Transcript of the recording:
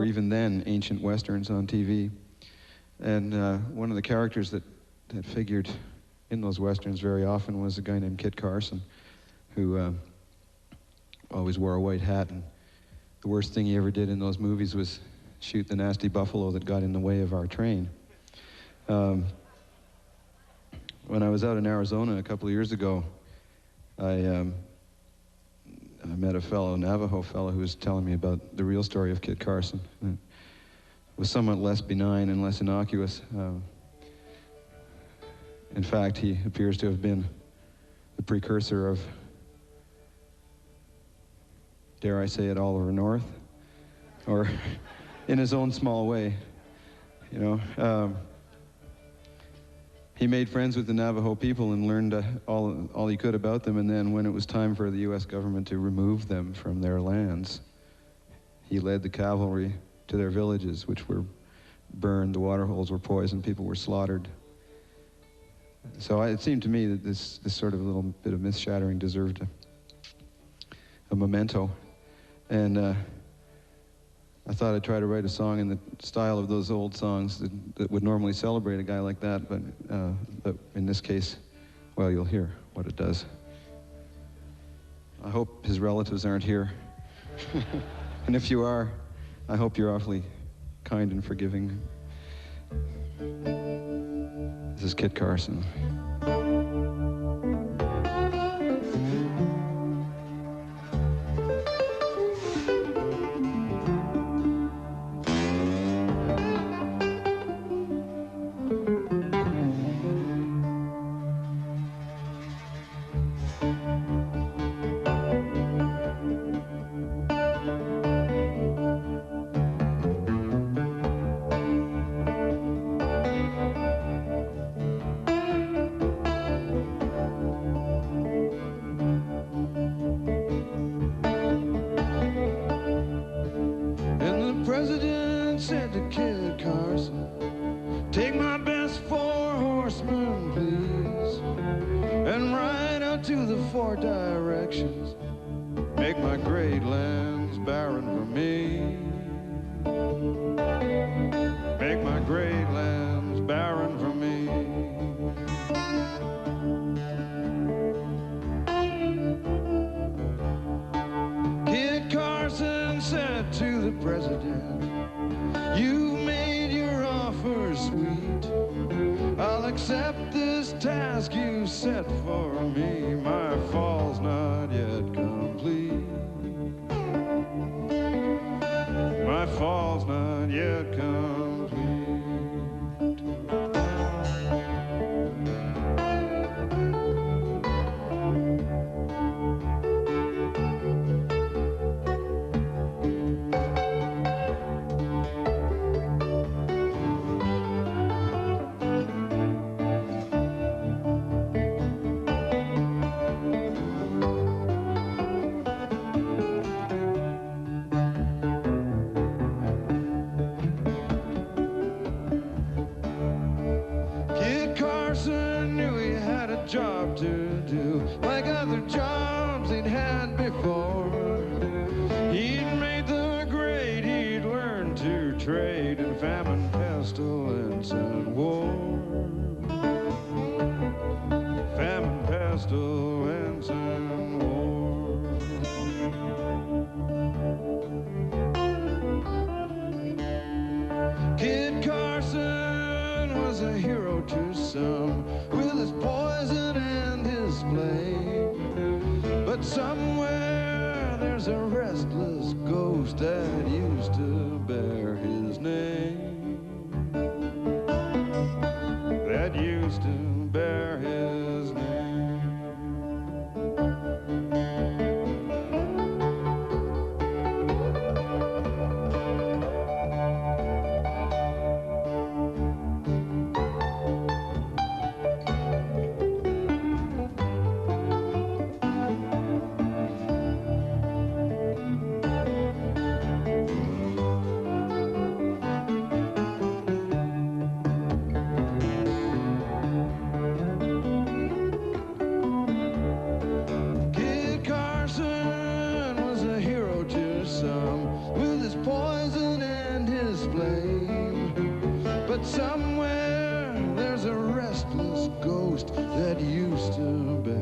even then, ancient westerns on TV. And one of the characters that figured in those westerns very often was a guy named Kit Carson, who always wore a white hat, and the worst thing he ever did in those movies was shoot the nasty buffalo that got in the way of our train. When I was out in Arizona a couple of years ago, I met a Navajo fellow who was telling me about the real story of Kit Carson. It was somewhat less benign and less innocuous. In fact, he appears to have been the precursor of, dare I say it, Oliver North, or in his own small way, you know. He made friends with the Navajo people and learned all he could about them, and then when it was time for the U.S. government to remove them from their lands, he led the cavalry to their villages, which were burned, the water holes were poisoned, people were slaughtered. So it seemed to me that this sort of little bit of myth-shattering deserved a memento. And I thought I'd try to write a song in the style of those old songs that would normally celebrate a guy like that, but in this case, well, you'll hear what it does. I hope his relatives aren't here. And if you are, I hope you're awfully kind and forgiving. This is Kit Carson. Said to Kit Carson, take my best 4 horsemen, please, and ride out to the 4 directions. Make my great lands barren for me. Make my great lands barren for me. Kit Carson said to the president, you've made your offer sweet. I'll accept this task you set for me. My fall's not yet complete. My fall's not yet complete. Knew he had a job to do, like other jobs he'd had before. He'd made the grade, he'd learned to trade in famine, pestilence, and war. Famine, pestilence, and war. Kit Carson was a hero to some, with his poison and his flame. But somewhere there's a restless ghost that used to bear his name. That used to bear his name. flame. But somewhere there's a restless ghost that used to be.